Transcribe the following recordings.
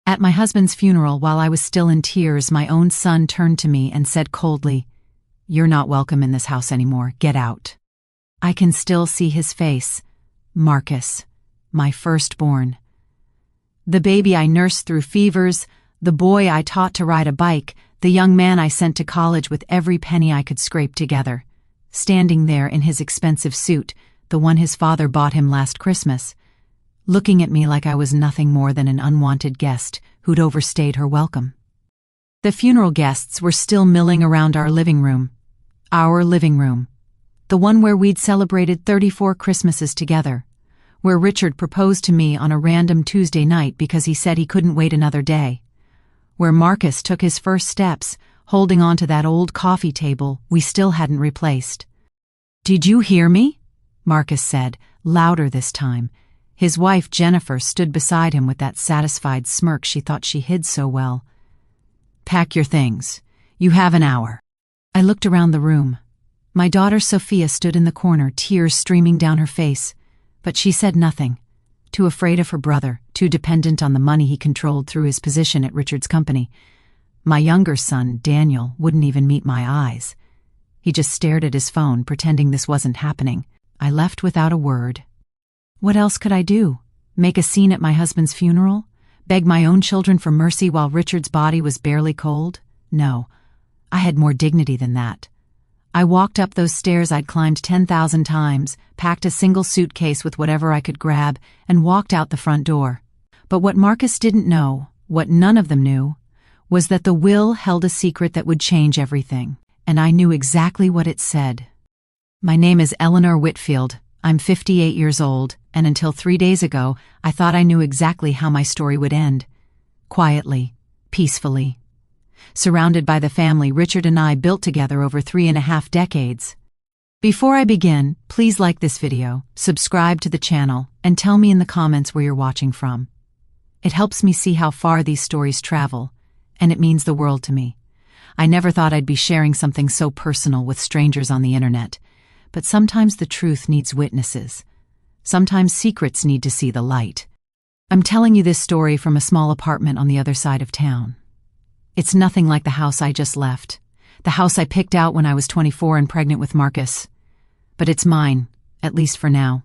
At my husband's funeral, while I was still in tears, my own son turned to me and said coldly, "You're not welcome in this house anymore. Get out." I can still see his face. Marcus, my firstborn. The baby I nursed through fevers, the boy I taught to ride a bike, the young man I sent to college with every penny I could scrape together. Standing there in his expensive suit, the one his father bought him last Christmas, looking at me like I was nothing more than an unwanted guest who'd overstayed her welcome. The funeral guests were still milling around our living room. Our living room. The one where we'd celebrated 34 Christmases together. Where Richard proposed to me on a random Tuesday night because he said he couldn't wait another day. Where Marcus took his first steps, holding on to that old coffee table we still hadn't replaced. "Did you hear me?" Marcus said, louder this time. His wife, Jennifer, stood beside him with that satisfied smirk she thought she hid so well. "Pack your things. You have an hour." I looked around the room. My daughter Sophia stood in the corner, tears streaming down her face, but she said nothing. Too afraid of her brother, too dependent on the money he controlled through his position at Richard's company. My younger son, Daniel, wouldn't even meet my eyes. He just stared at his phone, pretending this wasn't happening. I left without a word. What else could I do? Make a scene at my husband's funeral? Beg my own children for mercy while Richard's body was barely cold? No, I had more dignity than that. I walked up those stairs I'd climbed 10,000 times, packed a single suitcase with whatever I could grab, and walked out the front door. But what Marcus didn't know, what none of them knew, was that the will held a secret that would change everything, and I knew exactly what it said. My name is Eleanor Whitfield. I'm 58 years old, and until 3 days ago, I thought I knew exactly how my story would end. Quietly, peacefully. Surrounded by the family Richard and I built together over 3.5 decades. Before I begin, please like this video, subscribe to the channel, and tell me in the comments where you're watching from. It helps me see how far these stories travel, and it means the world to me. I never thought I'd be sharing something so personal with strangers on the internet, but sometimes the truth needs witnesses. Sometimes secrets need to see the light. I'm telling you this story from a small apartment on the other side of town. It's nothing like the house I just left, the house I picked out when I was 24 and pregnant with Marcus. But it's mine, at least for now.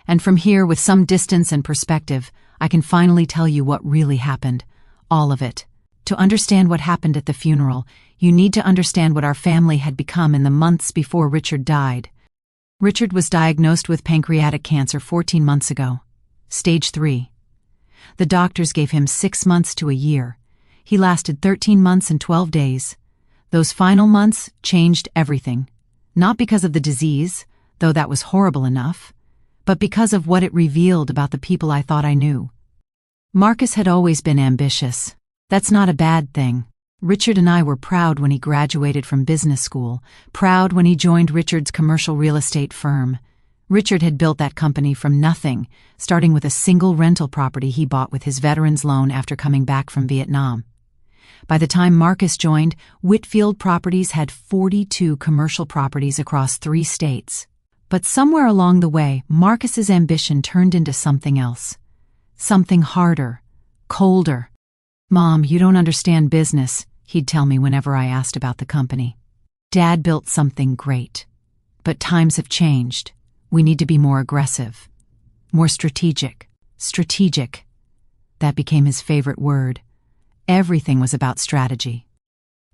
And from here, with some distance and perspective, I can finally tell you what really happened, all of it. To understand what happened at the funeral, you need to understand what our family had become in the months before Richard died. Richard was diagnosed with pancreatic cancer 14 months ago, stage 3. The doctors gave him 6 months to a year. He lasted 13 months and 12 days. Those final months changed everything. Not because of the disease, though that was horrible enough, but because of what it revealed about the people I thought I knew. Marcus had always been ambitious. That's not a bad thing. Richard and I were proud when he graduated from business school, proud when he joined Richard's commercial real estate firm. Richard had built that company from nothing, starting with a single rental property he bought with his veteran's loan after coming back from Vietnam. By the time Marcus joined, Whitfield Properties had 42 commercial properties across 3 states. But somewhere along the way, Marcus's ambition turned into something else. Something harder, colder. "Mom, you don't understand business," he'd tell me whenever I asked about the company. "Dad built something great. But times have changed. We need to be more aggressive. More strategic. Strategic." That became his favorite word. Everything was about strategy.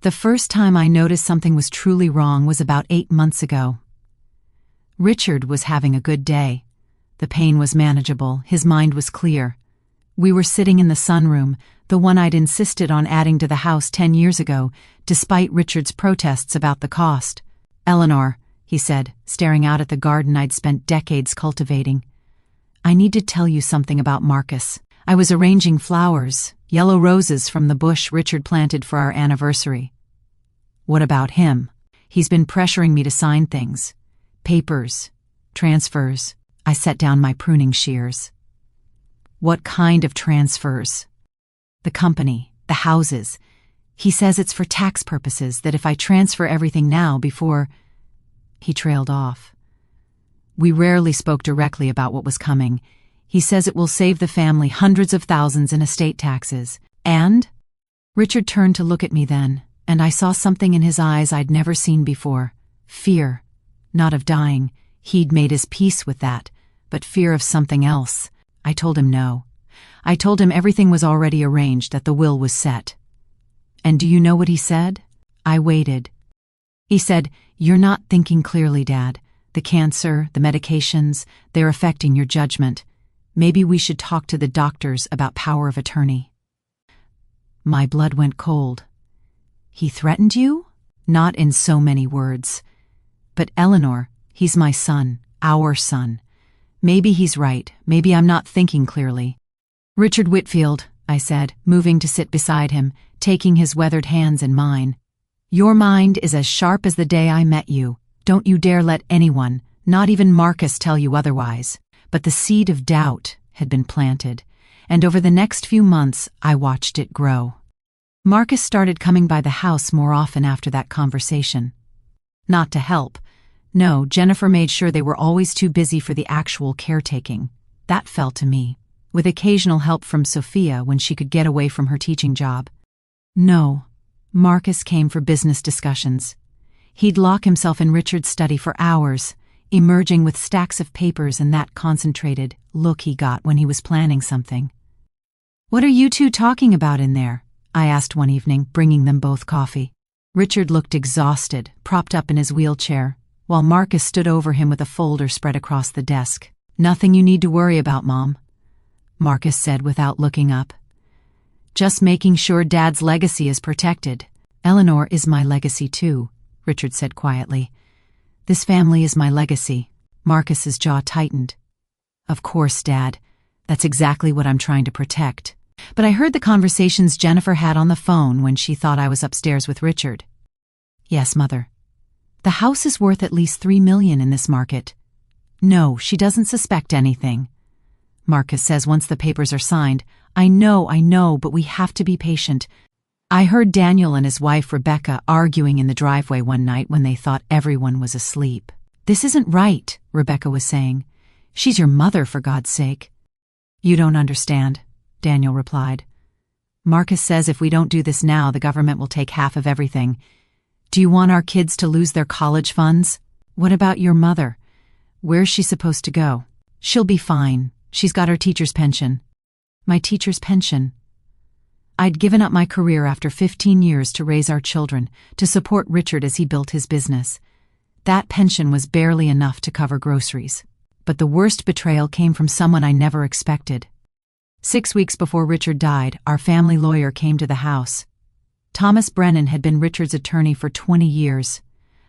The first time I noticed something was truly wrong was about 8 months ago. Richard was having a good day. The pain was manageable, his mind was clear. We were sitting in the sunroom, the one I'd insisted on adding to the house 10 years ago, despite Richard's protests about the cost. "Eleanor," he said, staring out at the garden I'd spent decades cultivating, "I need to tell you something about Marcus. I was arranging flowers, yellow roses from the bush Richard planted for our anniversary." "What about him?" "He's been pressuring me to sign things. Papers, transfers." I set down my pruning shears. "What kind of transfers?" "The company, the houses. He says it's for tax purposes, that if I transfer everything now before—" He trailed off. We rarely spoke directly about what was coming. He says it will save the family hundreds of thousands in estate taxes. And? Richard turned to look at me then, and I saw something in his eyes I'd never seen before. Fear. Not of dying. He'd made his peace with that. But fear of something else. I told him no. I told him everything was already arranged, that the will was set. And do you know what he said? I waited. He said, "You're not thinking clearly, Dad. The cancer, the medications, they're affecting your judgment. Maybe we should talk to the doctors about power of attorney." My blood went cold. He threatened you? Not in so many words. But Eleanor, he's my son, our son. Maybe he's right. Maybe I'm not thinking clearly. "Richard Whitfield," I said, moving to sit beside him, taking his weathered hands in mine. "Your mind is as sharp as the day I met you. Don't you dare let anyone, not even Marcus, tell you otherwise." But the seed of doubt had been planted, and over the next few months I watched it grow. Marcus started coming by the house more often after that conversation. Not to help. No, Jennifer made sure they were always too busy for the actual caretaking. That fell to me, with occasional help from Sophia when she could get away from her teaching job. No, Marcus came for business discussions. He'd lock himself in Richard's study for hours, emerging with stacks of papers and that concentrated look he got when he was planning something. "What are you two talking about in there?" I asked one evening, bringing them both coffee. Richard looked exhausted, propped up in his wheelchair, while Marcus stood over him with a folder spread across the desk. "Nothing you need to worry about, Mom," Marcus said without looking up. "Just making sure Dad's legacy is protected." "Eleanor is my legacy too," Richard said quietly. "This family is my legacy." Marcus's jaw tightened. "Of course, Dad. That's exactly what I'm trying to protect. But I heard the conversations Jennifer had on the phone when she thought I was upstairs with Richard." "Yes, Mother. The house is worth at least $3 million in this market." "No, she doesn't suspect anything. Marcus says once the papers are signed." I know, but we have to be patient. I heard Daniel and his wife Rebecca arguing in the driveway one night when they thought everyone was asleep. "This isn't right," Rebecca was saying. "She's your mother, for God's sake." "You don't understand," Daniel replied. "Marcus says if we don't do this now, the government will take half of everything. Do you want our kids to lose their college funds? What about your mother? Where's she supposed to go?" "She'll be fine. She's got her teacher's pension." "My teacher's pension?" I'd given up my career after 15 years to raise our children, to support Richard as he built his business. That pension was barely enough to cover groceries. But the worst betrayal came from someone I never expected. 6 weeks before Richard died, our family lawyer came to the house. Thomas Brennan had been Richard's attorney for 20 years.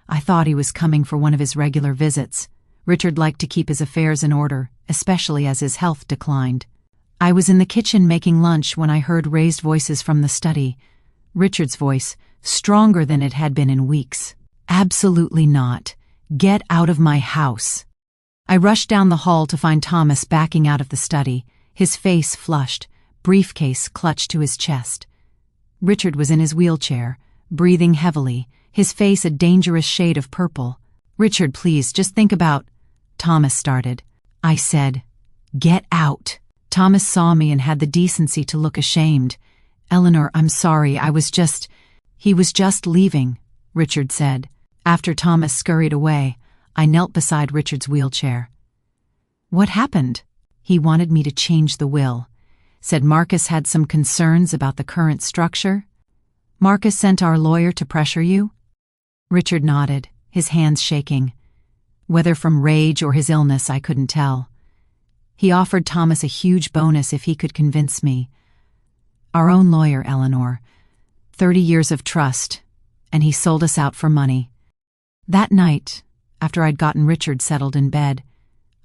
I thought he was coming for one of his regular visits. Richard liked to keep his affairs in order, especially as his health declined. I was in the kitchen making lunch when I heard raised voices from the study. Richard's voice, stronger than it had been in weeks. "Absolutely not. Get out of my house." I rushed down the hall to find Thomas backing out of the study, his face flushed, briefcase clutched to his chest. Richard was in his wheelchair, breathing heavily, his face a dangerous shade of purple. "Richard, please, just think about—" Thomas started. I said, "Get out." Thomas saw me and had the decency to look ashamed. "Eleanor, I'm sorry, He was just leaving," Richard said. After Thomas scurried away, I knelt beside Richard's wheelchair. "What happened?" "He wanted me to change the will. Said Marcus had some concerns about the current structure." "Marcus sent our lawyer to pressure you?" Richard nodded, his hands shaking. Whether from rage or his illness, I couldn't tell. He offered Thomas a huge bonus if he could convince me. Our own lawyer, Eleanor. 30 years of trust, and he sold us out for money. That night, after I'd gotten Richard settled in bed,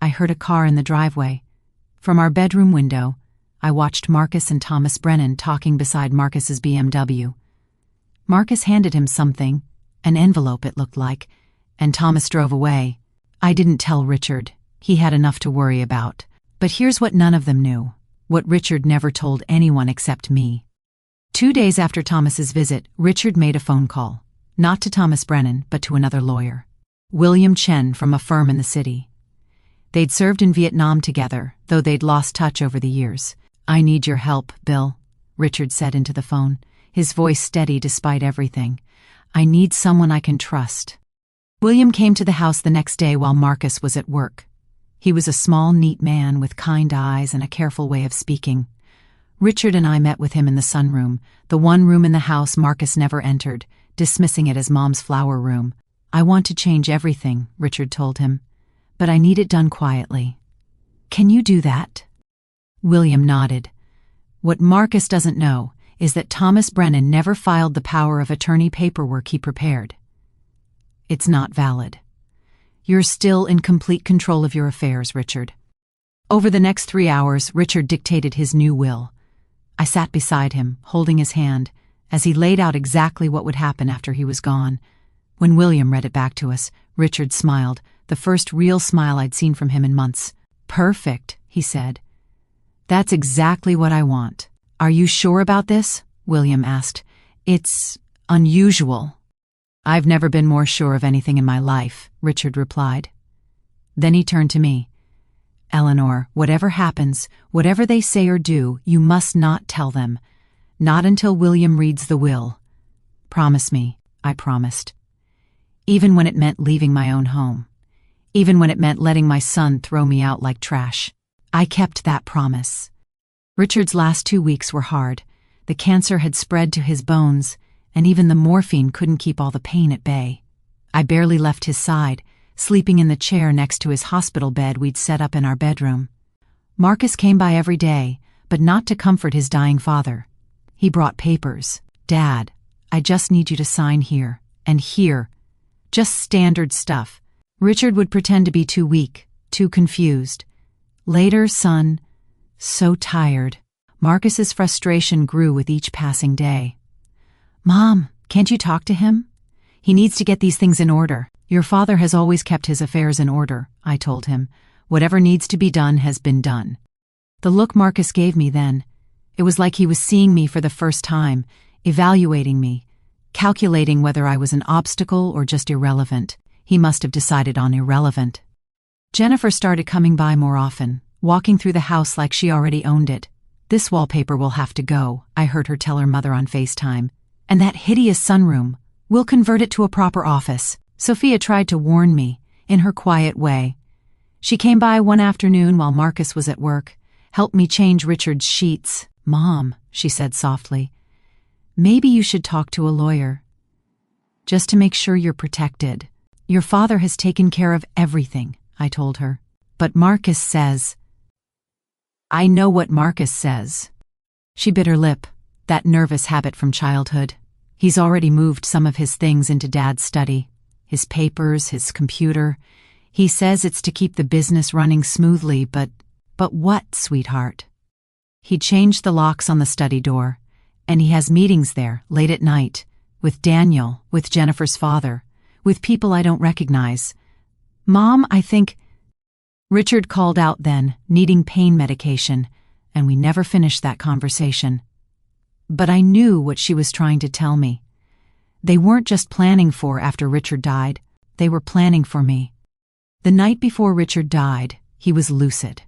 I heard a car in the driveway. From our bedroom window, I watched Marcus and Thomas Brennan talking beside Marcus's BMW. Marcus handed him something, an envelope it looked like, and Thomas drove away. I didn't tell Richard. He had enough to worry about. But here's what none of them knew, what Richard never told anyone except me. 2 days after Thomas's visit, Richard made a phone call, not to Thomas Brennan, but to another lawyer, William Chen, from a firm in the city. They'd served in Vietnam together, though they'd lost touch over the years. "I need your help, Bill," Richard said into the phone, his voice steady despite everything. "I need someone I can trust." William came to the house the next day while Marcus was at work. He was a small, neat man with kind eyes and a careful way of speaking. Richard and I met with him in the sunroom, the one room in the house Marcus never entered, dismissing it as Mom's flower room. "I want to change everything," Richard told him, "but I need it done quietly. Can you do that?" William nodded. "What Marcus doesn't know is that Thomas Brennan never filed the power of attorney paperwork he prepared. It's not valid. You're still in complete control of your affairs, Richard." Over the next 3 hours, Richard dictated his new will. I sat beside him, holding his hand, as he laid out exactly what would happen after he was gone. When William read it back to us, Richard smiled, the first real smile I'd seen from him in months. "Perfect," he said. "That's exactly what I want." "Are you sure about this?" William asked. "It's unusual." "I've never been more sure of anything in my life," Richard replied. Then he turned to me. "Eleanor, whatever happens, whatever they say or do, you must not tell them. Not until William reads the will. Promise me." I promised. Even when it meant leaving my own home. Even when it meant letting my son throw me out like trash. I kept that promise. Richard's last 2 weeks were hard. The cancer had spread to his bones, and even the morphine couldn't keep all the pain at bay. I barely left his side, sleeping in the chair next to his hospital bed we'd set up in our bedroom. Marcus came by every day, but not to comfort his dying father. He brought papers. "Dad, I just need you to sign here, and here." Just standard stuff. Richard would pretend to be too weak, too confused. "Later, son." So tired. Marcus's frustration grew with each passing day. "Mom, can't you talk to him? He needs to get these things in order." "Your father has always kept his affairs in order," I told him. "Whatever needs to be done has been done." The look Marcus gave me then, it was like he was seeing me for the first time, evaluating me, calculating whether I was an obstacle or just irrelevant. He must have decided on irrelevant. Jennifer started coming by more often, walking through the house like she already owned it. "This wallpaper will have to go," I heard her tell her mother on FaceTime. "And that hideous sunroom, we'll convert it to a proper office." Sophia tried to warn me, in her quiet way. She came by one afternoon while Marcus was at work, helped me change Richard's sheets. "Mom," she said softly, "maybe you should talk to a lawyer. Just to make sure you're protected. Your father has taken care of everything," I told her. "But Marcus says—" "I know what Marcus says." She bit her lip, that nervous habit from childhood. "He's already moved some of his things into Dad's study. His papers, his computer. He says it's to keep the business running smoothly, but what, sweetheart?" He changed the locks on the study door, and he has meetings there, late at night, with Daniel, with Jennifer's father, with people I don't recognize. "Mom, I think—" Richard called out then, needing pain medication, and we never finished that conversation. But I knew what she was trying to tell me. They weren't just planning for after Richard died, they were planning for me. The night before Richard died, he was lucid.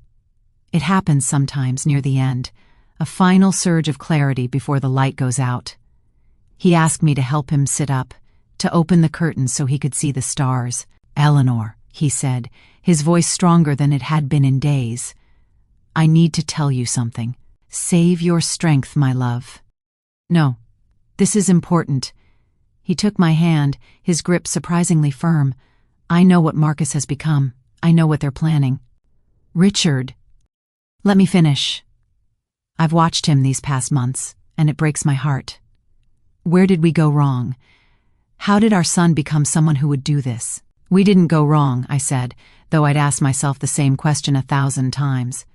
It happens sometimes near the end, a final surge of clarity before the light goes out. He asked me to help him sit up, to open the curtains so he could see the stars. "Eleanor," he said, his voice stronger than it had been in days, "I need to tell you something. Save your strength, my love." "No, this is important." He took my hand, his grip surprisingly firm. "I know what Marcus has become. I know what they're planning." "Richard." "Let me finish. I've watched him these past months, and it breaks my heart. Where did we go wrong? How did our son become someone who would do this?" "We didn't go wrong," I said, though I'd asked myself the same question 1,000 times.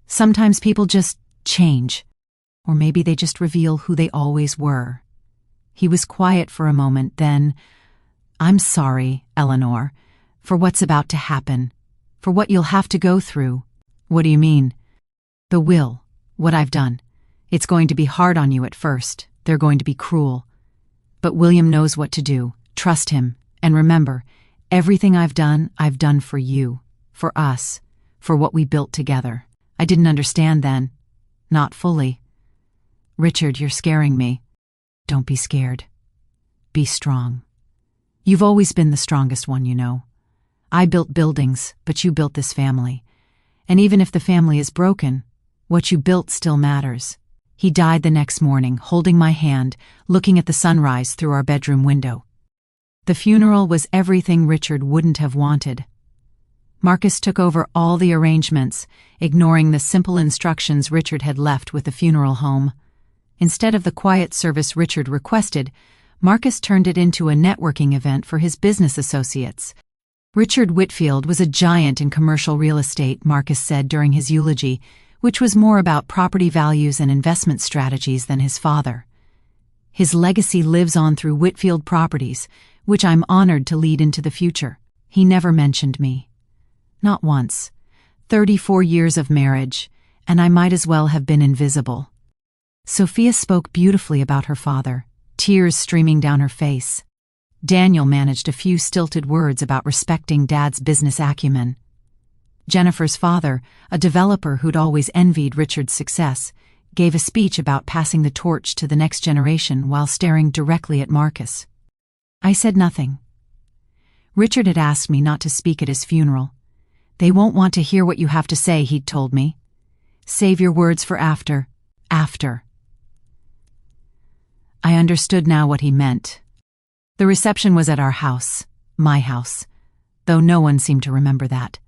Sometimes people just change, or maybe they just reveal who they always were. He was quiet for a moment, then, "I'm sorry, Eleanor, for what's about to happen, for what you'll have to go through." "What do you mean?" "The will, what I've done. It's going to be hard on you at first. They're going to be cruel. But William knows what to do. Trust him, and remember, everything I've done for you, for us, for what we built together." I didn't understand then. Not fully. "Richard, you're scaring me." "Don't be scared. Be strong. You've always been the strongest one, you know. I built buildings, but you built this family. And even if the family is broken, what you built still matters." He died the next morning, holding my hand, looking at the sunrise through our bedroom window. The funeral was everything Richard wouldn't have wanted. Marcus took over all the arrangements, ignoring the simple instructions Richard had left with the funeral home. Instead of the quiet service Richard requested, Marcus turned it into a networking event for his business associates. Richard Whitfield was a giant in commercial real estate, Marcus said during his eulogy, which was more about property values and investment strategies than his father. His legacy lives on through Whitfield Properties, which I'm honored to lead into the future. He never mentioned me. Not once. 34 years of marriage, and I might as well have been invisible. Sophia spoke beautifully about her father, tears streaming down her face. Daniel managed a few stilted words about respecting Dad's business acumen. Jennifer's father, a developer who'd always envied Richard's success, gave a speech about passing the torch to the next generation while staring directly at Marcus. I said nothing. Richard had asked me not to speak at his funeral. "They won't want to hear what you have to say," he'd told me. "Save your words for after. After." I understood now what he meant. The reception was at our house, my house, though no one seemed to remember that.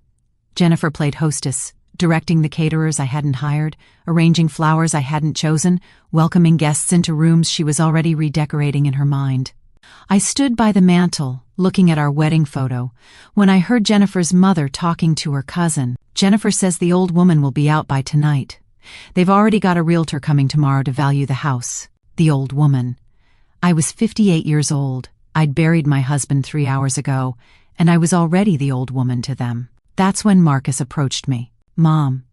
Jennifer played hostess, directing the caterers I hadn't hired, arranging flowers I hadn't chosen, welcoming guests into rooms she was already redecorating in her mind. I stood by the mantel, looking at our wedding photo, when I heard Jennifer's mother talking to her cousin. "Jennifer says the old woman will be out by tonight. They've already got a realtor coming tomorrow to value the house." The old woman. I was 58 years old. I'd buried my husband 3 hours ago, and I was already the old woman to them. That's when Marcus approached me. "Mom,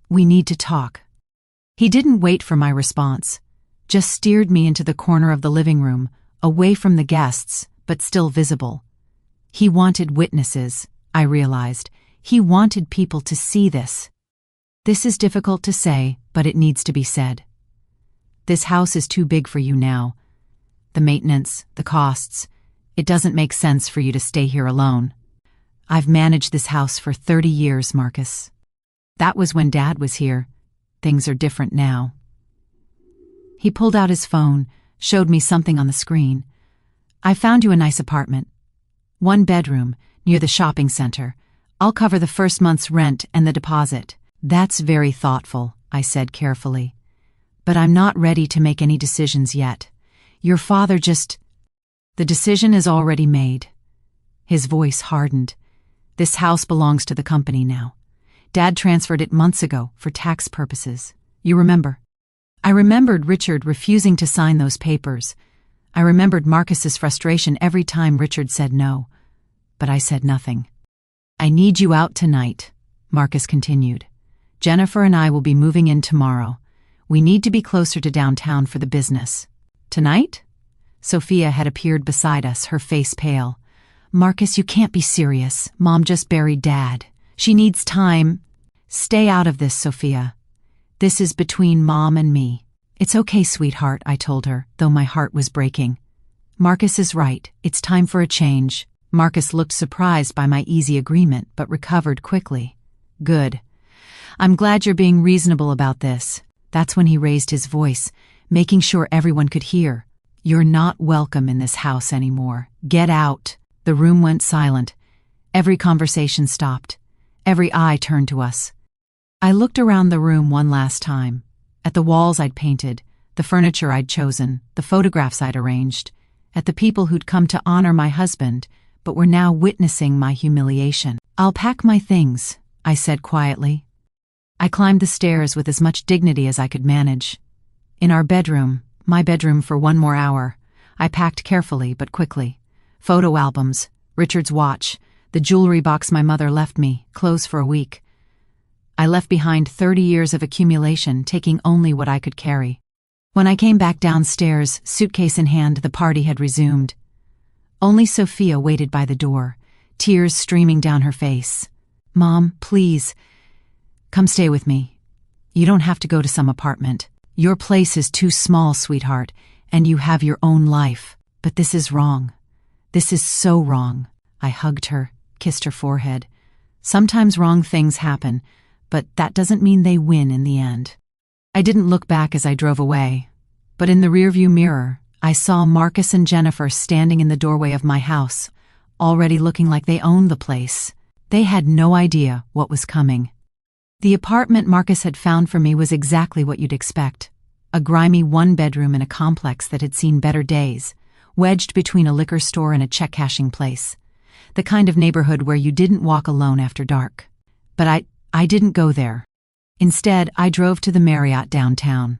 we need to talk." He didn't wait for my response, just steered me into the corner of the living room, away from the guests, but still visible. He wanted witnesses, I realized. He wanted people to see this. "This is difficult to say, but it needs to be said. This house is too big for you now. The maintenance, the costs. It doesn't make sense for you to stay here alone. I've managed this house for 30 years, Marcus. That was when Dad was here. Things are different now." He pulled out his phone, showed me something on the screen. "I found you a nice apartment. 1 bedroom, near the shopping center. I'll cover the first month's rent and the deposit." "That's very thoughtful," I said carefully. "But I'm not ready to make any decisions yet. Your father just—" "The decision is already made." His voice hardened. "This house belongs to the company now. Dad transferred it months ago for tax purposes. You remember?" I remembered Richard refusing to sign those papers. I remembered Marcus's frustration every time Richard said no. But I said nothing. "I need you out tonight," Marcus continued. "Jennifer and I will be moving in tomorrow. We need to be closer to downtown for the business." "Tonight?" Sophia had appeared beside us, her face pale. "Marcus, you can't be serious. Mom just buried Dad. She needs time." "Stay out of this, Sophia. This is between Mom and me." "It's okay, sweetheart," I told her, though my heart was breaking. "Marcus is right. It's time for a change." Marcus looked surprised by my easy agreement, but recovered quickly. "Good. I'm glad you're being reasonable about this." That's when he raised his voice, making sure everyone could hear. "You're not welcome in this house anymore. Get out." The room went silent. Every conversation stopped. Every eye turned to us. I looked around the room one last time, at the walls I'd painted, the furniture I'd chosen, the photographs I'd arranged, at the people who'd come to honor my husband, but were now witnessing my humiliation. "I'll pack my things," I said quietly. I climbed the stairs with as much dignity as I could manage. In our bedroom, my bedroom for 1 more hour, I packed carefully but quickly. Photo albums, Richard's watch, the jewelry box my mother left me, clothes for a week. I left behind 30 years of accumulation, taking only what I could carry. When I came back downstairs, suitcase in hand, the party had resumed. Only Sophia waited by the door, tears streaming down her face. "Mom, please, come stay with me. You don't have to go to some apartment. Your place is too small, sweetheart, and you have your own life. But this is wrong. This is so wrong. I hugged her, kissed her forehead. Sometimes wrong things happen, but that doesn't mean they win in the end. I didn't look back as I drove away, but in the rearview mirror, I saw Marcus and Jennifer standing in the doorway of my house, already looking like they owned the place. They had no idea what was coming. The apartment Marcus had found for me was exactly what you'd expect. A grimy one-bedroom in a complex that had seen better days, wedged between a liquor store and a check-cashing place. The kind of neighborhood where you didn't walk alone after dark. But I didn't go there. Instead, I drove to the Marriott downtown.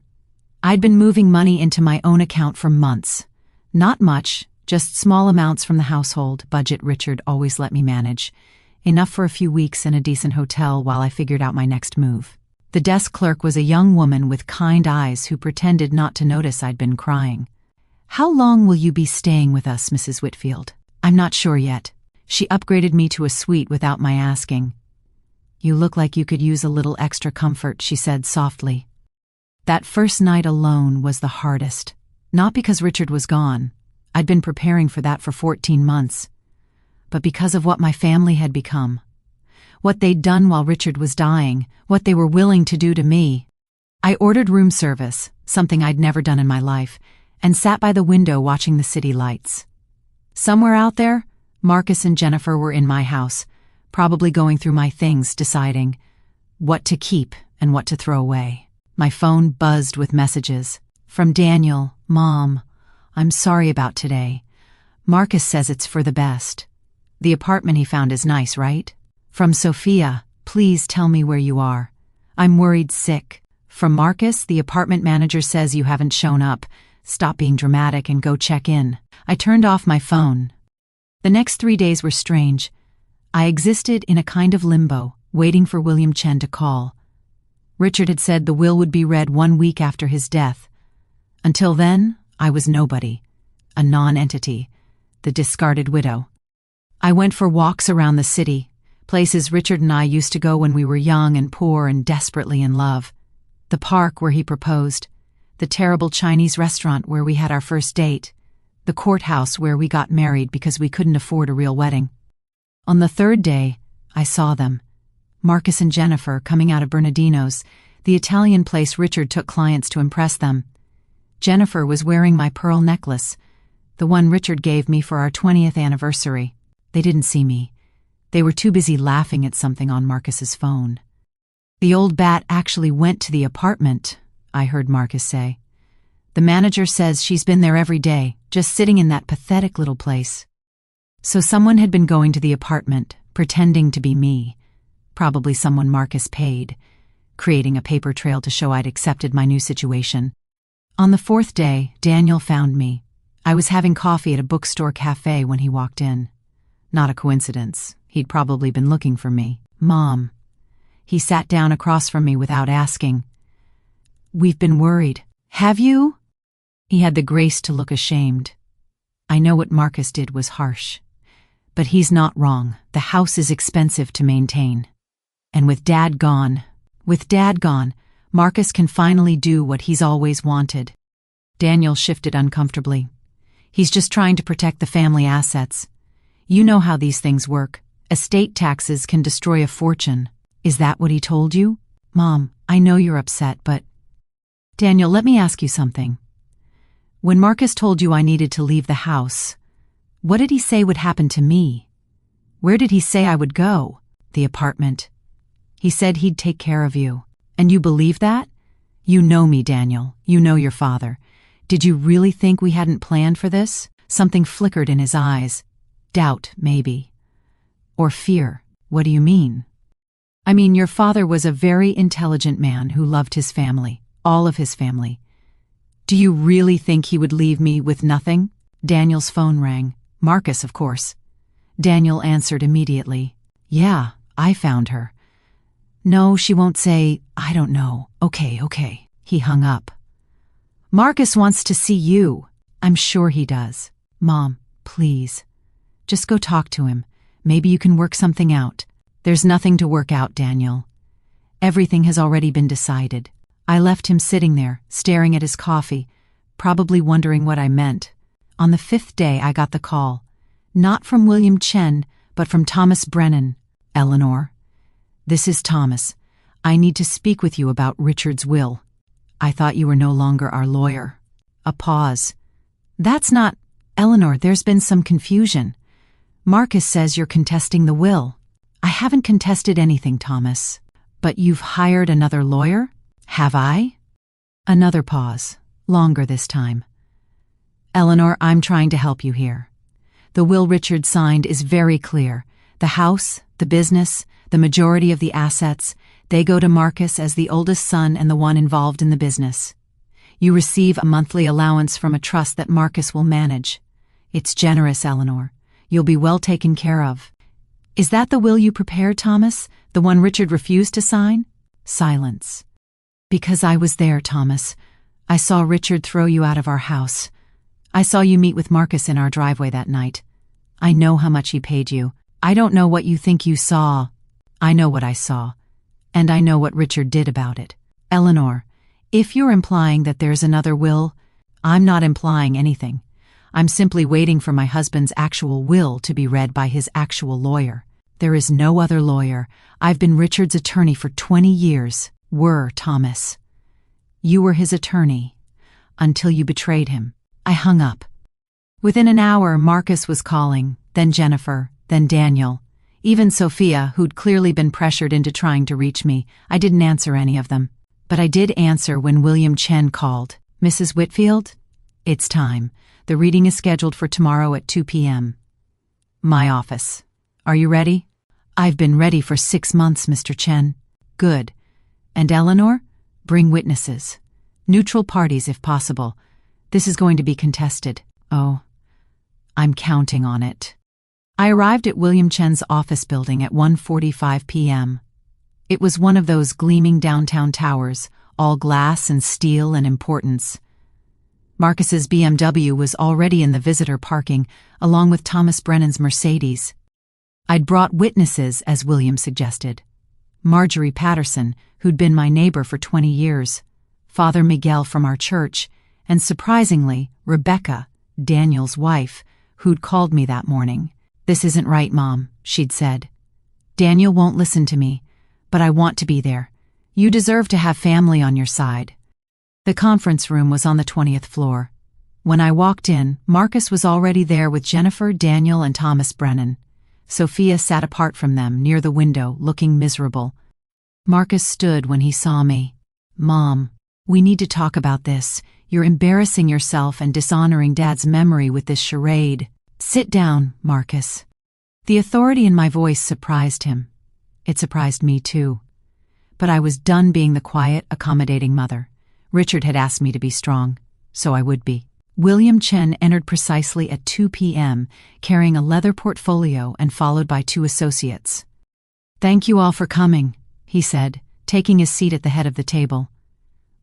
I'd been moving money into my own account for months. Not much, just small amounts from the household budget Richard always let me manage. Enough for a few weeks in a decent hotel while I figured out my next move. The desk clerk was a young woman with kind eyes who pretended not to notice I'd been crying. "How long will you be staying with us, Mrs. Whitfield?" "I'm not sure yet." She upgraded me to a suite without my asking. "You look like you could use a little extra comfort," she said softly. That first night alone was the hardest. Not because Richard was gone. I'd been preparing for that for 14 months. But because of what my family had become. What they'd done while Richard was dying, what they were willing to do to me. I ordered room service, something I'd never done in my life, and sat by the window watching the city lights. Somewhere out there, Marcus and Jennifer were in my house, probably going through my things, deciding what to keep and what to throw away. My phone buzzed with messages. From Daniel, "Mom, I'm sorry about today. Marcus says it's for the best. The apartment he found is nice, right?" From Sophia, "Please tell me where you are. I'm worried sick." From Marcus, "The apartment manager says you haven't shown up. Stop being dramatic and go check in." I turned off my phone. The next 3 days were strange. I existed in a kind of limbo, waiting for William Chen to call. Richard had said the will would be read 1 week after his death. Until then, I was nobody, a non-entity, the discarded widow. I went for walks around the city, places Richard and I used to go when we were young and poor and desperately in love. The park where he proposed, the terrible Chinese restaurant where we had our first date, the courthouse where we got married because we couldn't afford a real wedding. On the third day, I saw them, Marcus and Jennifer coming out of Bernardino's, the Italian place Richard took clients to impress them. Jennifer was wearing my pearl necklace, the one Richard gave me for our 20th anniversary. They didn't see me. They were too busy laughing at something on Marcus's phone. "The old bat actually went to the apartment," I heard Marcus say. "The manager says she's been there every day, just sitting in that pathetic little place." So someone had been going to the apartment, pretending to be me. Probably someone Marcus paid, creating a paper trail to show I'd accepted my new situation. On the fourth day, Daniel found me. I was having coffee at a bookstore cafe when he walked in. Not a coincidence. He'd probably been looking for me. "Mom." He sat down across from me without asking. "We've been worried." "Have you?" He had the grace to look ashamed. I know what Marcus did was harsh. But he's not wrong. The house is expensive to maintain. And with Dad gone, Marcus can finally do what he's always wanted. Daniel shifted uncomfortably. "He's just trying to protect the family assets. You know how these things work. Estate taxes can destroy a fortune." "Is that what he told you?" "Mom, I know you're upset, but..." "Daniel, let me ask you something. When Marcus told you I needed to leave the house, what did he say would happen to me? Where did he say I would go?" "The apartment. He said he'd take care of you." "And you believe that? You know me, Daniel. You know your father. Did you really think we hadn't planned for this?" Something flickered in his eyes. Doubt, maybe. Or fear. "What do you mean?" "I mean, your father was a very intelligent man who loved his family, all of his family. Do you really think he would leave me with nothing?" Daniel's phone rang. Marcus, of course. Daniel answered immediately. "Yeah, I found her." "No, she won't say, I don't know. Okay." He hung up. "Marcus wants to see you." "I'm sure he does." "Mom, please. Just go talk to him. Maybe you can work something out." "There's nothing to work out, Daniel. Everything has already been decided. I left him sitting there, staring at his coffee, probably wondering what I meant. On the 5th day I got the call. Not from William Chen, but from Thomas Brennan. Eleanor. This is Thomas. I need to speak with you about Richard's will. I thought you were no longer our lawyer. A pause. That's not... Eleanor, there's been some confusion. Marcus says you're contesting the will. I haven't contested anything, Thomas. But you've hired another lawyer? Have I? Another pause. Longer this time. Eleanor, I'm trying to help you here. The will Richard signed is very clear. The house, the business, the majority of the assets, they go to Marcus as the oldest son and the one involved in the business. You receive a monthly allowance from a trust that Marcus will manage. It's generous, Eleanor. You'll be well taken care of. Is that the will you prepared, Thomas? The one Richard refused to sign? Silence. Because I was there, Thomas. I saw Richard throw you out of our house. I saw you meet with Marcus in our driveway that night. I know how much he paid you. I don't know what you think you saw. I know what I saw. And I know what Richard did about it. Eleanor, if you're implying that there's another will, I'm not implying anything. I'm simply waiting for my husband's actual will to be read by his actual lawyer. There is no other lawyer. I've been Richard's attorney for 20 years. Were, Thomas. You were his attorney. Until you betrayed him. I hung up. Within an hour, Marcus was calling, then Jennifer, then Daniel. Even Sophia, who'd clearly been pressured into trying to reach me. I didn't answer any of them. But I did answer when William Chen called. Mrs. Whitfield? It's time. The reading is scheduled for tomorrow at 2 p.m. My office. Are you ready? I've been ready for 6 months, Mr. Chen. Good. And Eleanor? Bring witnesses. Neutral parties if possible. This is going to be contested. Oh, I'm counting on it. I arrived at William Chen's office building at 1:45 p.m. It was one of those gleaming downtown towers, all glass and steel and importance. Marcus's BMW was already in the visitor parking, along with Thomas Brennan's Mercedes. I'd brought witnesses, as William suggested. Marjorie Patterson, who'd been my neighbor for 20 years, Father Miguel from our church, and surprisingly, Rebecca, Daniel's wife, who'd called me that morning. This isn't right, Mom, she'd said. Daniel won't listen to me, but I want to be there. You deserve to have family on your side. The conference room was on the 20th floor. When I walked in, Marcus was already there with Jennifer, Daniel, and Thomas Brennan. Sophia sat apart from them, near the window, looking miserable. Marcus stood when he saw me. Mom, we need to talk about this. You're embarrassing yourself and dishonoring Dad's memory with this charade. Sit down, Marcus. The authority in my voice surprised him. It surprised me too. But I was done being the quiet, accommodating mother. Richard had asked me to be strong, so I would be. William Chen entered precisely at 2 p.m., carrying a leather portfolio and followed by 2 associates. Thank you all for coming, he said, taking his seat at the head of the table.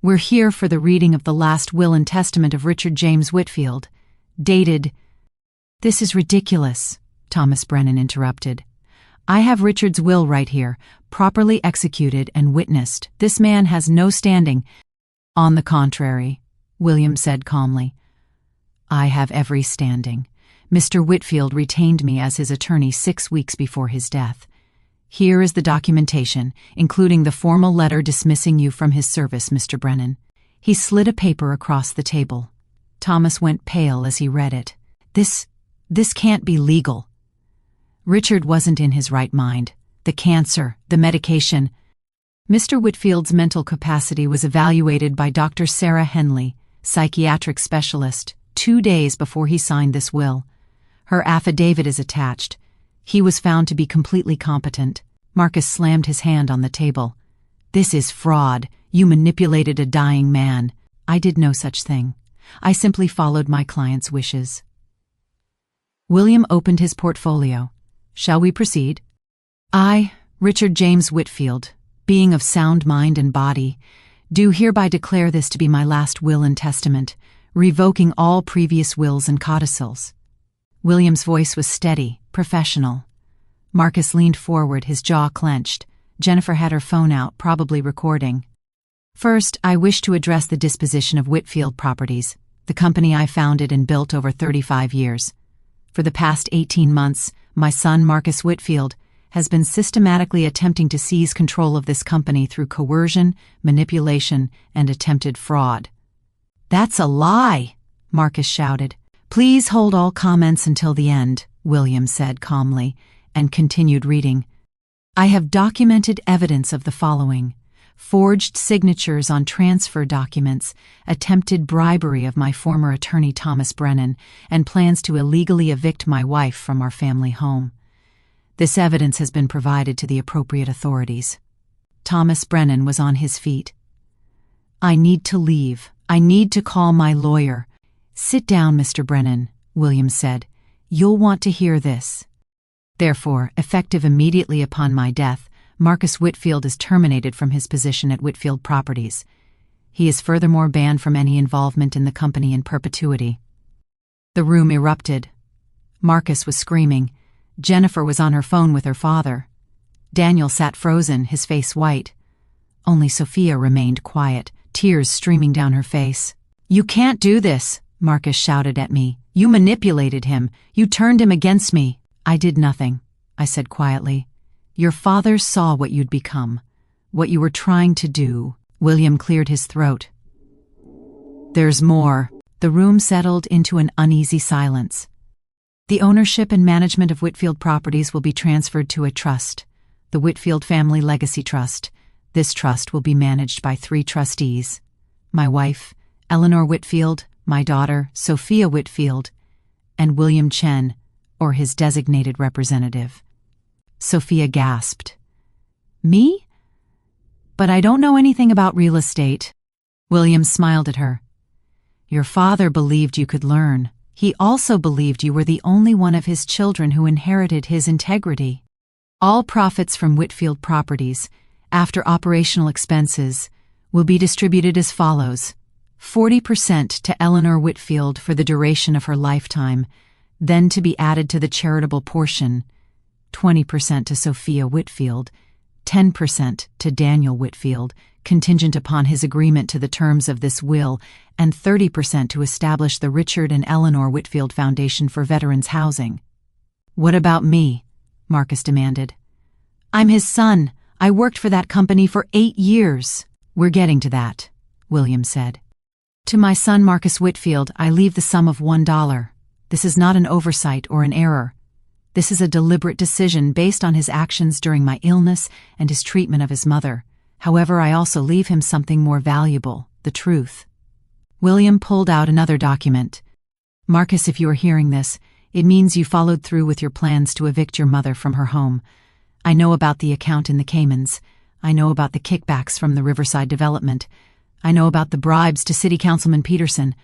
We're here for the reading of the last will and testament of Richard James Whitfield, dated... This is ridiculous, Thomas Brennan interrupted. I have Richard's will right here, properly executed and witnessed. This man has no standing. On the contrary, William said calmly. I have every standing. Mr. Whitfield retained me as his attorney 6 weeks before his death. Here is the documentation, including the formal letter dismissing you from his service, Mr. Brennan. He slid a paper across the table. Thomas went pale as he read it. This can't be legal. Richard wasn't in his right mind. The cancer, the medication. Mr. Whitfield's mental capacity was evaluated by Dr. Sarah Henley, psychiatric specialist, 2 days before he signed this will. Her affidavit is attached. He was found to be completely competent. Marcus slammed his hand on the table. This is fraud. You manipulated a dying man. I did no such thing. I simply followed my client's wishes. William opened his portfolio. Shall we proceed? I, Richard James Whitfield, being of sound mind and body, do hereby declare this to be my last will and testament, revoking all previous wills and codicils. William's voice was steady, professional. Marcus leaned forward, his jaw clenched. Jennifer had her phone out, probably recording. First, I wish to address the disposition of Whitfield Properties, the company I founded and built over 35 years. For the past 18 months, my son Marcus Whitfield has been systematically attempting to seize control of this company through coercion, manipulation, and attempted fraud. "That's a lie!" Marcus shouted. "Please hold all comments until the end," William said calmly, and continued reading. "I have documented evidence of the following: forged signatures on transfer documents, attempted bribery of my former attorney Thomas Brennan, and plans to illegally evict my wife from our family home. This evidence has been provided to the appropriate authorities." Thomas Brennan was on his feet. "I need to leave. I need to call my lawyer." "Sit down, Mr. Brennan," William said. "You'll want to hear this. Therefore, effective immediately upon my death, Marcus Whitfield is terminated from his position at Whitfield Properties. He is furthermore banned from any involvement in the company in perpetuity." The room erupted. Marcus was screaming. Jennifer was on her phone with her father. Daniel sat frozen, his face white. Only Sophia remained quiet, tears streaming down her face. "You can't do this," Marcus shouted at me. "You manipulated him. You turned him against me." "I did nothing," I said quietly. "Your father saw what you'd become, what you were trying to do." William cleared his throat. "There's more." The room settled into an uneasy silence. "The ownership and management of Whitfield Properties will be transferred to a trust, the Whitfield Family Legacy Trust. This trust will be managed by 3 trustees: my wife, Eleanor Whitfield, my daughter, Sophia Whitfield, and William Chen, or his designated representative." Sophia gasped. "Me? But I don't know anything about real estate." William smiled at her. "Your father believed you could learn. He also believed you were the only one of his children who inherited his integrity. All profits from Whitfield Properties, after operational expenses, will be distributed as follows: 40% to Eleanor Whitfield for the duration of her lifetime, then to be added to the charitable portion, 20% to Sophia Whitfield, 10% to Daniel Whitfield, contingent upon his agreement to the terms of this will, and 30% to establish the Richard and Eleanor Whitfield Foundation for Veterans Housing." "What about me?" Marcus demanded. "I'm his son. I worked for that company for 8 years. "We're getting to that," William said. "To my son Marcus Whitfield, I leave the sum of $1. This is not an oversight or an error. This is a deliberate decision based on his actions during my illness and his treatment of his mother. However, I also leave him something more valuable: the truth." William pulled out another document. "Marcus, if you are hearing this, it means you followed through with your plans to evict your mother from her home. I know about the account in the Caymans. I know about the kickbacks from the Riverside development. I know about the bribes to City Councilman Peterson.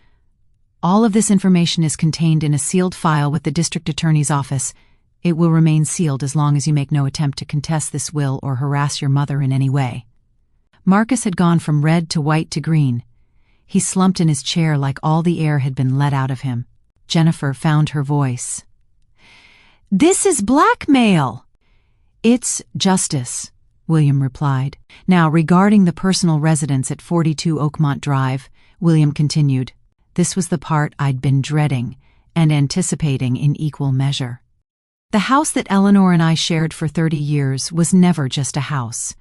All of this information is contained in a sealed file with the District Attorney's office. It will remain sealed as long as you make no attempt to contest this will or harass your mother in any way." Marcus had gone from red to white to green. He slumped in his chair like all the air had been let out of him. Jennifer found her voice. "This is blackmail!" "It's justice," William replied. "Now, regarding the personal residence at 42 Oakmont Drive," William continued, "this was the part I'd been dreading and anticipating in equal measure. The house that Eleanor and I shared for 30 years was never just a house.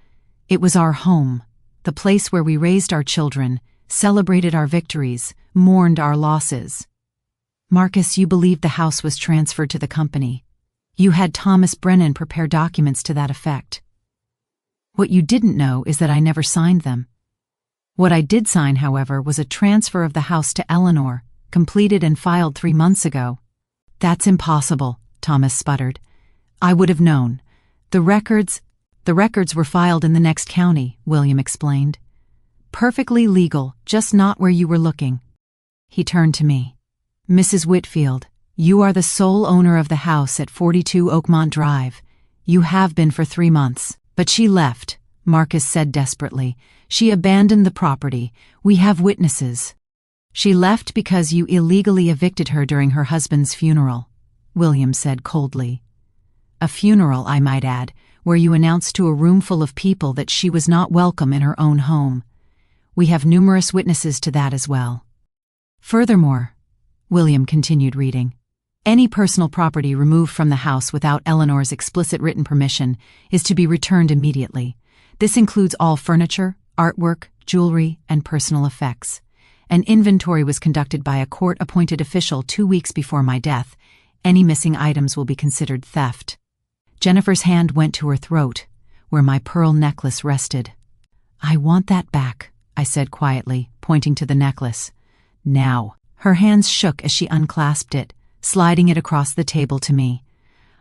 It was our home, the place where we raised our children, celebrated our victories, mourned our losses. Marcus, you believed the house was transferred to the company. You had Thomas Brennan prepare documents to that effect. What you didn't know is that I never signed them. What I did sign, however, was a transfer of the house to Eleanor, completed and filed 3 months ago." "That's impossible," Thomas sputtered. "I would have known. The records were filed in the next county," William explained. "Perfectly legal, just not where you were looking." He turned to me. "Mrs. Whitfield, you are the sole owner of the house at 42 Oakmont Drive. You have been for 3 months. But she left," Marcus said desperately. "She abandoned the property. We have witnesses." "She left because you illegally evicted her during her husband's funeral," William said coldly. "A funeral, I might add, where you announced to a room full of people that she was not welcome in her own home. We have numerous witnesses to that as well. Furthermore, William continued reading, any personal property removed from the house without Eleanor's explicit written permission is to be returned immediately. This includes all furniture, artwork, jewelry, and personal effects. An inventory was conducted by a court-appointed official 2 weeks before my death. Any missing items will be considered theft. Jennifer's hand went to her throat, where my pearl necklace rested. I want that back, I said quietly, pointing to the necklace. Now. Her hands shook as she unclasped it, sliding it across the table to me.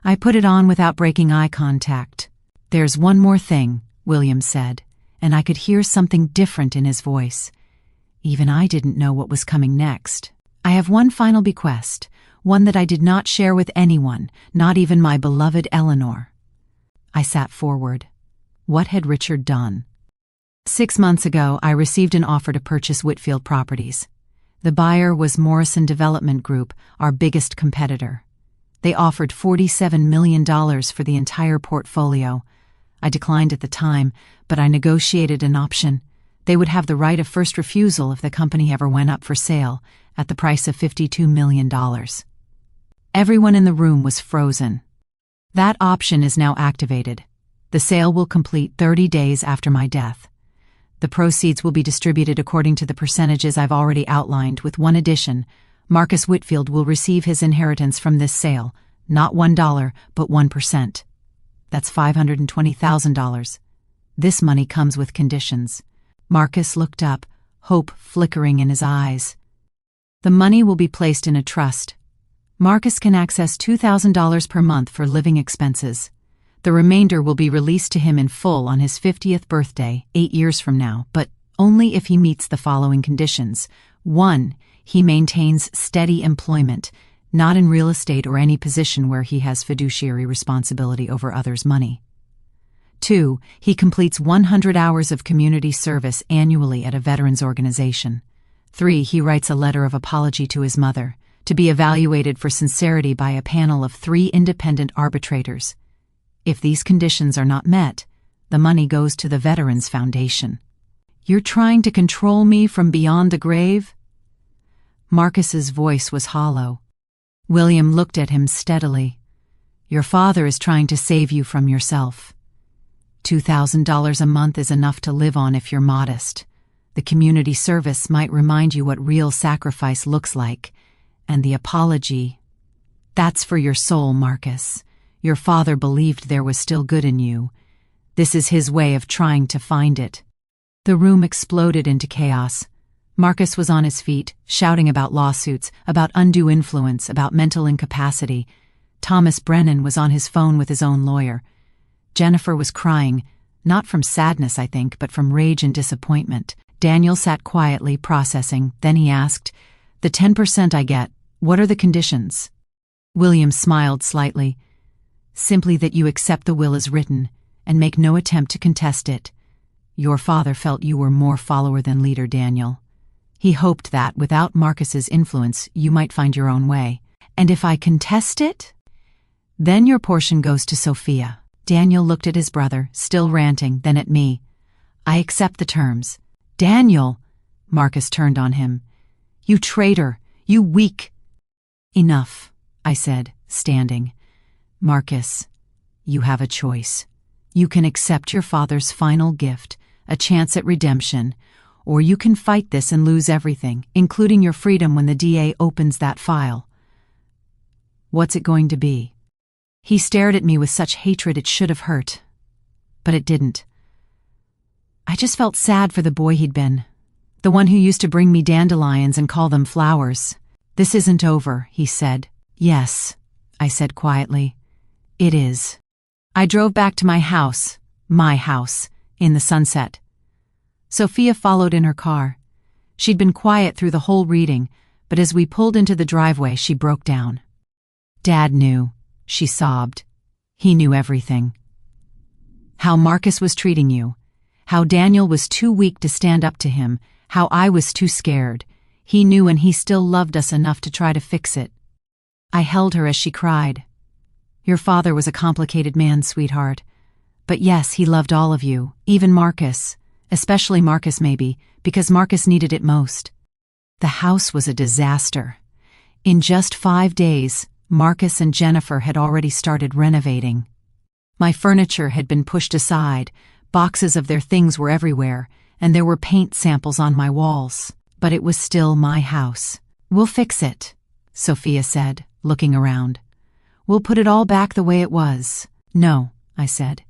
I put it on without breaking eye contact. There's one more thing, William said, and I could hear something different in his voice. Even I didn't know what was coming next. I have one final bequest, one that I did not share with anyone, not even my beloved Eleanor. I sat forward. What had Richard done? 6 months ago, I received an offer to purchase Whitfield Properties. The buyer was Morrison Development Group, our biggest competitor. They offered $47 million for the entire portfolio. I declined at the time, but I negotiated an option. They would have the right of first refusal if the company ever went up for sale, at the price of $52 million. Everyone in the room was frozen. That option is now activated. The sale will complete 30 days after my death. The proceeds will be distributed according to the percentages I've already outlined, with one addition. Marcus Whitfield will receive his inheritance from this sale, not $1, but 1%. That's $520,000. This money comes with conditions. Marcus looked up, hope flickering in his eyes. The money will be placed in a trust. Marcus can access $2,000 per month for living expenses. The remainder will be released to him in full on his 50th birthday, 8 years from now, but only if he meets the following conditions. 1. He maintains steady employment, not in real estate or any position where he has fiduciary responsibility over others' money. 2. He completes 100 hours of community service annually at a veterans organization. 3. He writes a letter of apology to his mother, to be evaluated for sincerity by a panel of 3 independent arbitrators. If these conditions are not met, the money goes to the Veterans Foundation. You're trying to control me from beyond the grave? Marcus's voice was hollow. William looked at him steadily. Your father is trying to save you from yourself. $2,000 a month is enough to live on if you're modest. The community service might remind you what real sacrifice looks like, and the apology. That's for your soul, Marcus. Your father believed there was still good in you. This is his way of trying to find it. The room exploded into chaos. Marcus was on his feet, shouting about lawsuits, about undue influence, about mental incapacity. Thomas Brennan was on his phone with his own lawyer. Jennifer was crying, not from sadness, I think, but from rage and disappointment. Daniel sat quietly, processing. Then he asked, the 10% I get, what are the conditions? William smiled slightly. Simply that you accept the will as written, and make no attempt to contest it. Your father felt you were more follower than leader, Daniel. He hoped that, without Marcus's influence, you might find your own way. And if I contest it? Then your portion goes to Sophia. Daniel looked at his brother, still ranting, then at me. I accept the terms. Daniel! Marcus turned on him. You traitor! You weak! Enough, I said, standing. Marcus, you have a choice. You can accept your father's final gift, a chance at redemption, or you can fight this and lose everything, including your freedom when the DA opens that file. What's it going to be? He stared at me with such hatred it should have hurt. But it didn't. I just felt sad for the boy he'd been, the one who used to bring me dandelions and call them flowers. This isn't over, he said. Yes, I said quietly. It is. I drove back to my house, in the sunset. Sophia followed in her car. She'd been quiet through the whole reading, but as we pulled into the driveway, she broke down. Dad knew, she sobbed. He knew everything. How Marcus was treating you, how Daniel was too weak to stand up to him, how I was too scared. He knew, and he still loved us enough to try to fix it. I held her as she cried. Your father was a complicated man, sweetheart. But yes, he loved all of you, even Marcus, Especially Marcus maybe, because Marcus needed it most. The house was a disaster. In just 5 days, Marcus and Jennifer had already started renovating. My furniture had been pushed aside, boxes of their things were everywhere, and there were paint samples on my walls. But it was still my house. "We'll fix it," Sophia said, looking around. "We'll put it all back the way it was." "No," I said.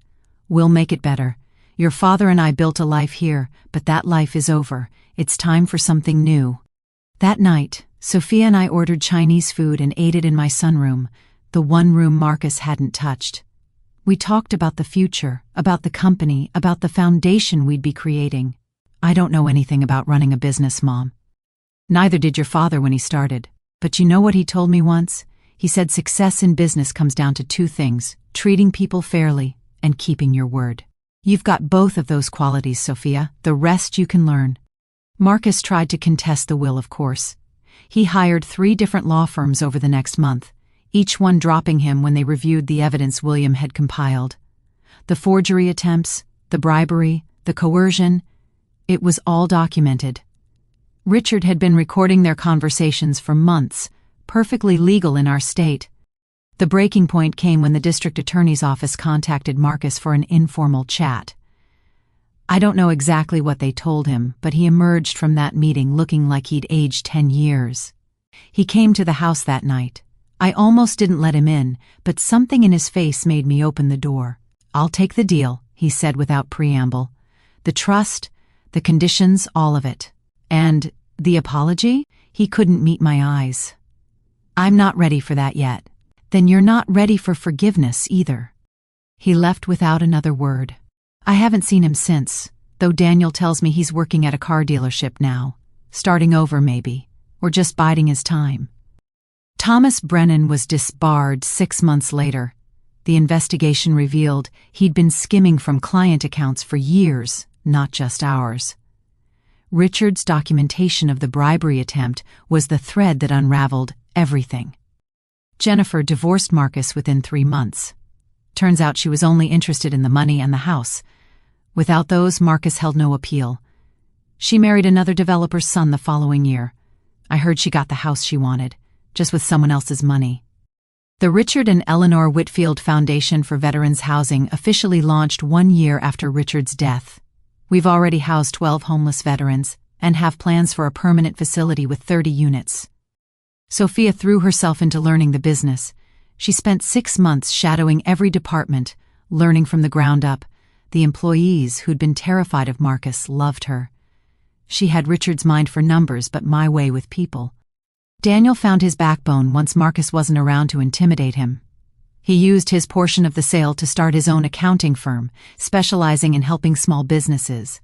"We'll make it better. Your father and I built a life here, but that life is over. It's time for something new." That night, Sophia and I ordered Chinese food and ate it in my sunroom, the one room Marcus hadn't touched. We talked about the future, about the company, about the foundation we'd be creating. "I don't know anything about running a business, Mom." "Neither did your father when he started. But you know what he told me once? He said success in business comes down to 2 things, treating people fairly and keeping your word. You've got both of those qualities, Sophia. The rest you can learn." Marcus tried to contest the will, of course. He hired 3 different law firms over the next month, each one dropping him when they reviewed the evidence William had compiled. The forgery attempts, the bribery, the coercion, it was all documented. Richard had been recording their conversations for months, perfectly legal in our state. The breaking point came when the district attorney's office contacted Marcus for an informal chat. I don't know exactly what they told him, but he emerged from that meeting looking like he'd aged 10 years. He came to the house that night. I almost didn't let him in, but something in his face made me open the door. "I'll take the deal," he said without preamble. "The trust, the conditions, all of it. And the apology?" He couldn't meet my eyes. "I'm not ready for that yet." "Then you're not ready for forgiveness either." He left without another word. I haven't seen him since, though Daniel tells me he's working at a car dealership now, starting over maybe, or just biding his time. Thomas Brennan was disbarred 6 months later. The investigation revealed he'd been skimming from client accounts for years, not just ours. Richard's documentation of the bribery attempt was the thread that unraveled everything. Jennifer divorced Marcus within 3 months. Turns out she was only interested in the money and the house. Without those, Marcus held no appeal. She married another developer's son the following year. I heard she got the house she wanted, just with someone else's money. The Richard and Eleanor Whitfield Foundation for Veterans Housing officially launched 1 year after Richard's death. We've already housed 12 homeless veterans and have plans for a permanent facility with 30 units. Sophia threw herself into learning the business. She spent 6 months shadowing every department, learning from the ground up. The employees who'd been terrified of Marcus loved her. She had Richard's mind for numbers, but my way with people. Daniel found his backbone once Marcus wasn't around to intimidate him. He used his portion of the sale to start his own accounting firm, specializing in helping small businesses.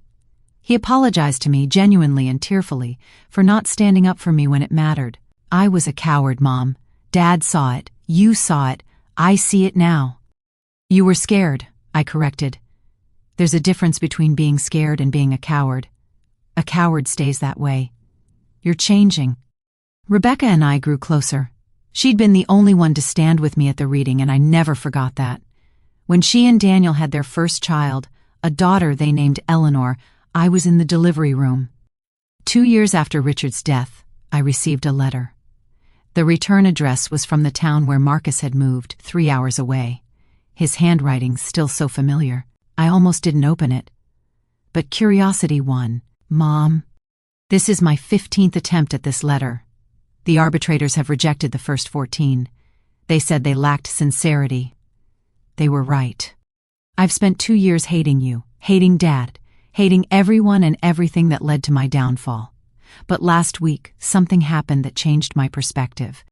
He apologized to me genuinely and tearfully for not standing up for me when it mattered. "I was a coward, Mom. Dad saw it. You saw it. I see it now." "You were scared," I corrected. "There's a difference between being scared and being a coward. A coward stays that way. You're changing." Rebecca and I grew closer. She'd been the only one to stand with me at the reading, and I never forgot that. When she and Daniel had their first child, a daughter they named Eleanor, I was in the delivery room. 2 years after Richard's death, I received a letter. The return address was from the town where Marcus had moved, 3 hours away. His handwriting still so familiar. I almost didn't open it. But curiosity won. "Mom, this is my 15th attempt at this letter. The arbitrators have rejected the first 14. They said they lacked sincerity. They were right. I've spent 2 years hating you, hating Dad, hating everyone and everything that led to my downfall. But last week, something happened that changed my perspective.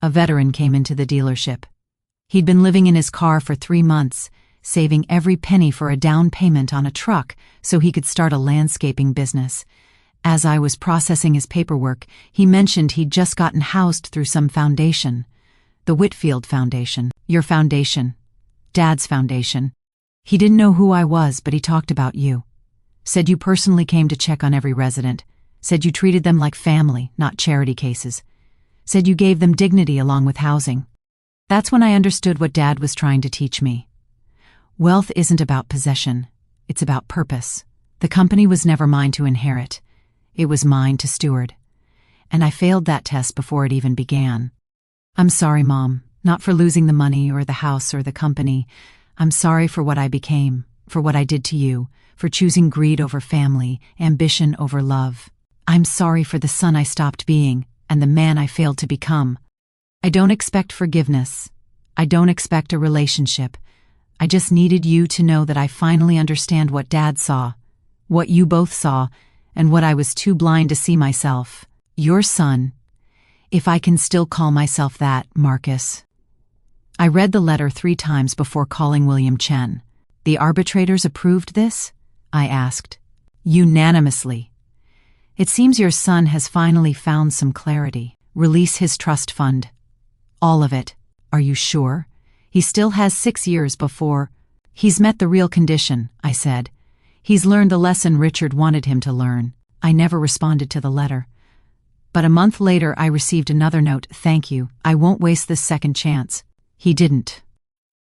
A veteran came into the dealership. He'd been living in his car for 3 months, saving every penny for a down payment on a truck so he could start a landscaping business. As I was processing his paperwork, he mentioned he'd just gotten housed through some foundation. The Whitfield Foundation. Your foundation. Dad's foundation. He didn't know who I was, but he talked about you. Said you personally came to check on every resident. Said you treated them like family, not charity cases. Said you gave them dignity along with housing. That's when I understood what Dad was trying to teach me. Wealth isn't about possession. It's about purpose. The company was never mine to inherit. It was mine to steward. And I failed that test before it even began. I'm sorry, Mom, not for losing the money or the house or the company. I'm sorry for what I became, for what I did to you, for choosing greed over family, ambition over love. I'm sorry for the son I stopped being and the man I failed to become. I don't expect forgiveness. I don't expect a relationship. I just needed you to know that I finally understand what Dad saw, what you both saw, and what I was too blind to see myself. Your son, if I can still call myself that, Marcus. I read the letter 3 times before calling William Chen. The arbitrators approved this? I asked. Unanimously. It seems your son has finally found some clarity. Release his trust fund. All of it. Are you sure? He still has 6 years before. He's met the real condition, I said. He's learned the lesson Richard wanted him to learn. I never responded to the letter. But a month later I received another note. Thank you. I won't waste this second chance. He didn't.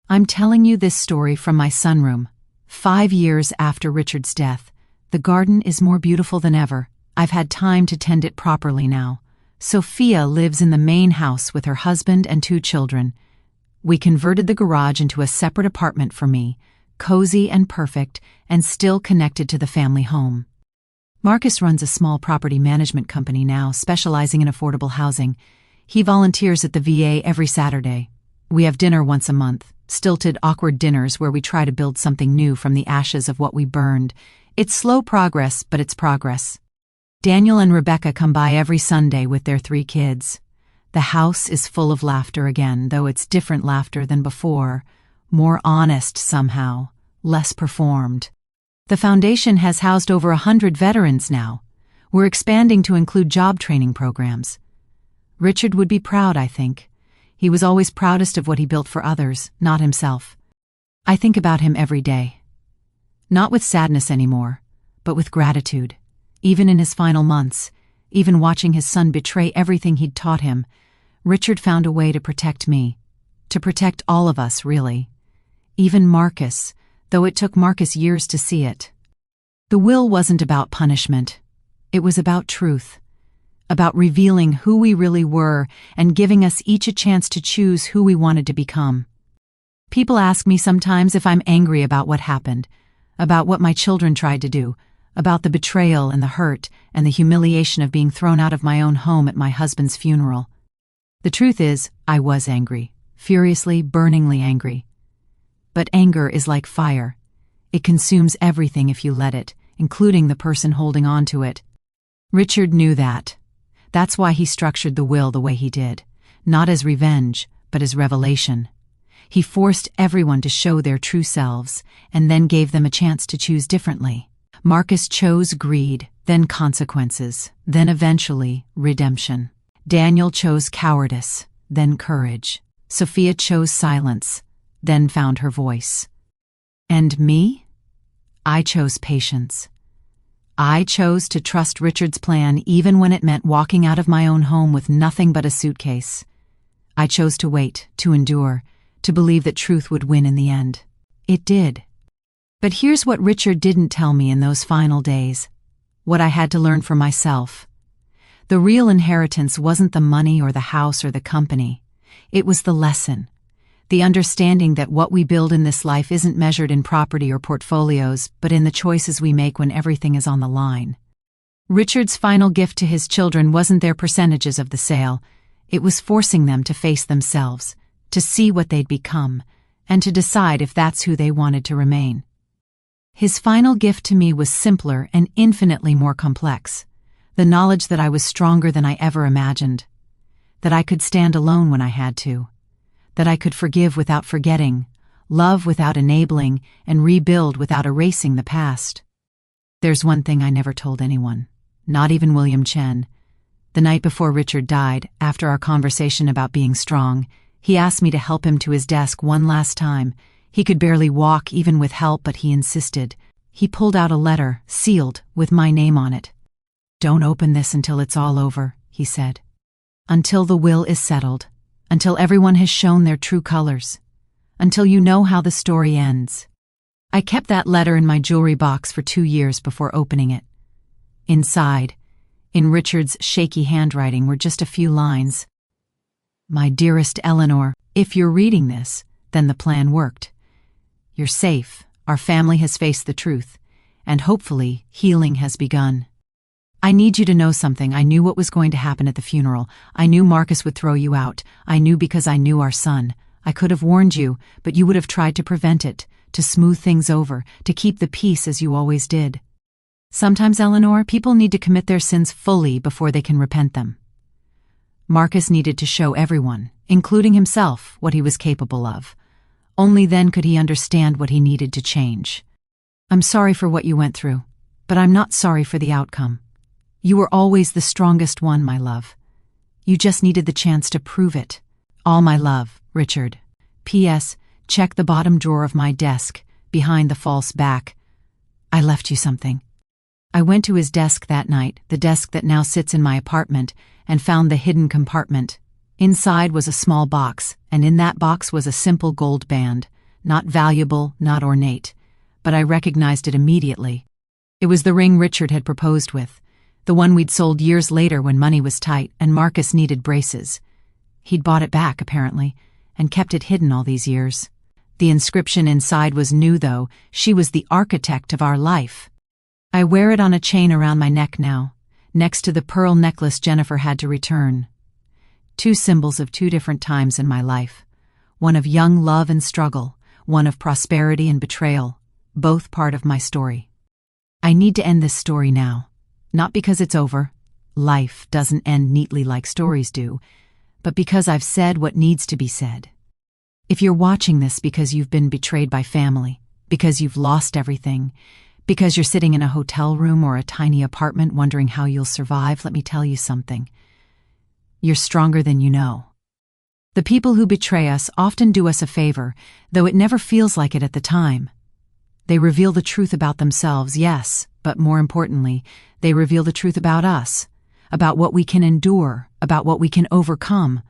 I'm telling you this story from my sunroom. 5 years after Richard's death. The garden is more beautiful than ever. I've had time to tend it properly now. Sophia lives in the main house with her husband and 2 children. We converted the garage into a separate apartment for me, cozy and perfect, and still connected to the family home. Marcus runs a small property management company now, specializing in affordable housing. He volunteers at the VA every Saturday. We have dinner once a month, stilted, awkward dinners where we try to build something new from the ashes of what we burned. It's slow progress, but it's progress. Daniel and Rebecca come by every Sunday with their 3 kids. The house is full of laughter again, though it's different laughter than before, more honest somehow, less performed. The foundation has housed over 100 veterans now. We're expanding to include job training programs. Richard would be proud, I think. He was always proudest of what he built for others, not himself. I think about him every day. Not with sadness anymore, but with gratitude. Even in his final months, even watching his son betray everything he'd taught him, Richard found a way to protect me. To protect all of us, really. Even Marcus, though it took Marcus years to see it. The will wasn't about punishment. It was about truth. About revealing who we really were and giving us each a chance to choose who we wanted to become. People ask me sometimes if I'm angry about what happened, about what my children tried to do, about the betrayal and the hurt and the humiliation of being thrown out of my own home at my husband's funeral. The truth is, I was angry, furiously, burningly angry. But anger is like fire. It consumes everything if you let it, including the person holding on to it. Richard knew that. That's why he structured the will the way he did, not as revenge, but as revelation. He forced everyone to show their true selves, and then gave them a chance to choose differently. Marcus chose greed, then consequences, then eventually redemption. Daniel chose cowardice, then courage. Sophia chose silence, then found her voice. And me? I chose patience. I chose to trust Richard's plan even when it meant walking out of my own home with nothing but a suitcase. I chose to wait, to endure, to believe that truth would win in the end. It did. But here's what Richard didn't tell me in those final days. What I had to learn for myself. The real inheritance wasn't the money or the house or the company. It was the lesson. The understanding that what we build in this life isn't measured in property or portfolios, but in the choices we make when everything is on the line. Richard's final gift to his children wasn't their percentages of the sale. It was forcing them to face themselves, to see what they'd become, and to decide if that's who they wanted to remain. His final gift to me was simpler and infinitely more complex. The knowledge that I was stronger than I ever imagined. That I could stand alone when I had to. That I could forgive without forgetting, love without enabling, and rebuild without erasing the past. There's one thing I never told anyone, not even William Chen. The night before Richard died, after our conversation about being strong, he asked me to help him to his desk one last time. He could barely walk even with help, but he insisted. He pulled out a letter, sealed, with my name on it. "Don't open this until it's all over," he said. "Until the will is settled. Until everyone has shown their true colors. Until you know how the story ends." I kept that letter in my jewelry box for 2 years before opening it. Inside, in Richard's shaky handwriting, were just a few lines. My dearest Eleanor, if you're reading this, then the plan worked. You're safe, our family has faced the truth, and hopefully healing has begun. I need you to know something. I knew what was going to happen at the funeral. I knew Marcus would throw you out. I knew because I knew our son. I could have warned you, but you would have tried to prevent it, to smooth things over, to keep the peace as you always did. Sometimes, Eleanor, people need to commit their sins fully before they can repent them. Marcus needed to show everyone, including himself, what he was capable of. Only then could he understand what he needed to change. I'm sorry for what you went through, but I'm not sorry for the outcome. You were always the strongest one, my love. You just needed the chance to prove it. All my love, Richard. P.S. Check the bottom drawer of my desk, behind the false back. I left you something. I went to his desk that night, the desk that now sits in my apartment, and found the hidden compartment. Inside was a small box, and in that box was a simple gold band. Not valuable, not ornate, but I recognized it immediately. It was the ring Richard had proposed with, the one we'd sold years later when money was tight and Marcus needed braces. He'd bought it back, apparently, and kept it hidden all these years. The inscription inside was new, though. She was the architect of our life. I wear it on a chain around my neck now, next to the pearl necklace Jennifer had to return. 2 symbols of 2 different times in my life. One of young love and struggle, one of prosperity and betrayal, both part of my story. I need to end this story now. Not because it's over. Life doesn't end neatly like stories do, but because I've said what needs to be said. If you're watching this because you've been betrayed by family, because you've lost everything, because you're sitting in a hotel room or a tiny apartment wondering how you'll survive, let me tell you something. You're stronger than you know. The people who betray us often do us a favor, though it never feels like it at the time. They reveal the truth about themselves, yes, but more importantly, they reveal the truth about us, about what we can endure, about what we can overcome,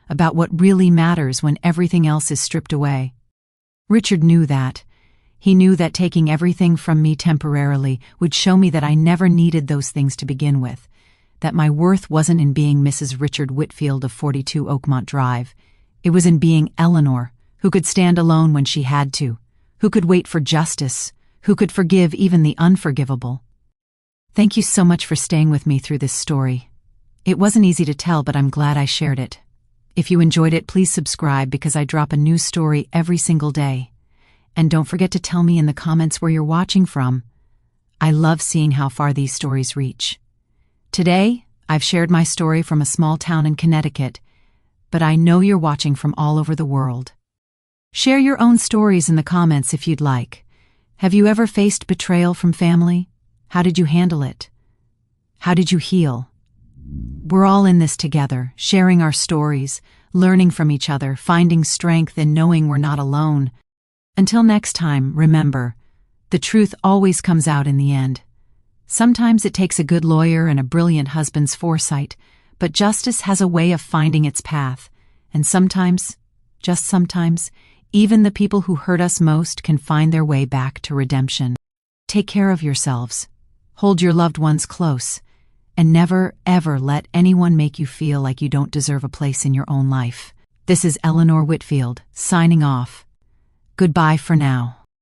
about what really matters when everything else is stripped away. Richard knew that. He knew that taking everything from me temporarily would show me that I never needed those things to begin with, that my worth wasn't in being Mrs. Richard Whitfield of 42 Oakmont Drive. It was in being Eleanor, who could stand alone when she had to, who could wait for justice, who could forgive even the unforgivable. Thank you so much for staying with me through this story. It wasn't easy to tell, but I'm glad I shared it. If you enjoyed it, please subscribe because I drop a new story every single day. And don't forget to tell me in the comments where you're watching from. I love seeing how far these stories reach. Today, I've shared my story from a small town in Connecticut, but I know you're watching from all over the world. Share your own stories in the comments if you'd like. Have you ever faced betrayal from family? How did you handle it? How did you heal? We're all in this together, sharing our stories, learning from each other, finding strength and knowing we're not alone. Until next time, remember, the truth always comes out in the end. Sometimes it takes a good lawyer and a brilliant husband's foresight, but justice has a way of finding its path. And sometimes, just sometimes, even the people who hurt us most can find their way back to redemption. Take care of yourselves. Hold your loved ones close. And never, ever let anyone make you feel like you don't deserve a place in your own life. This is Eleanor Whitfield, signing off. Goodbye for now.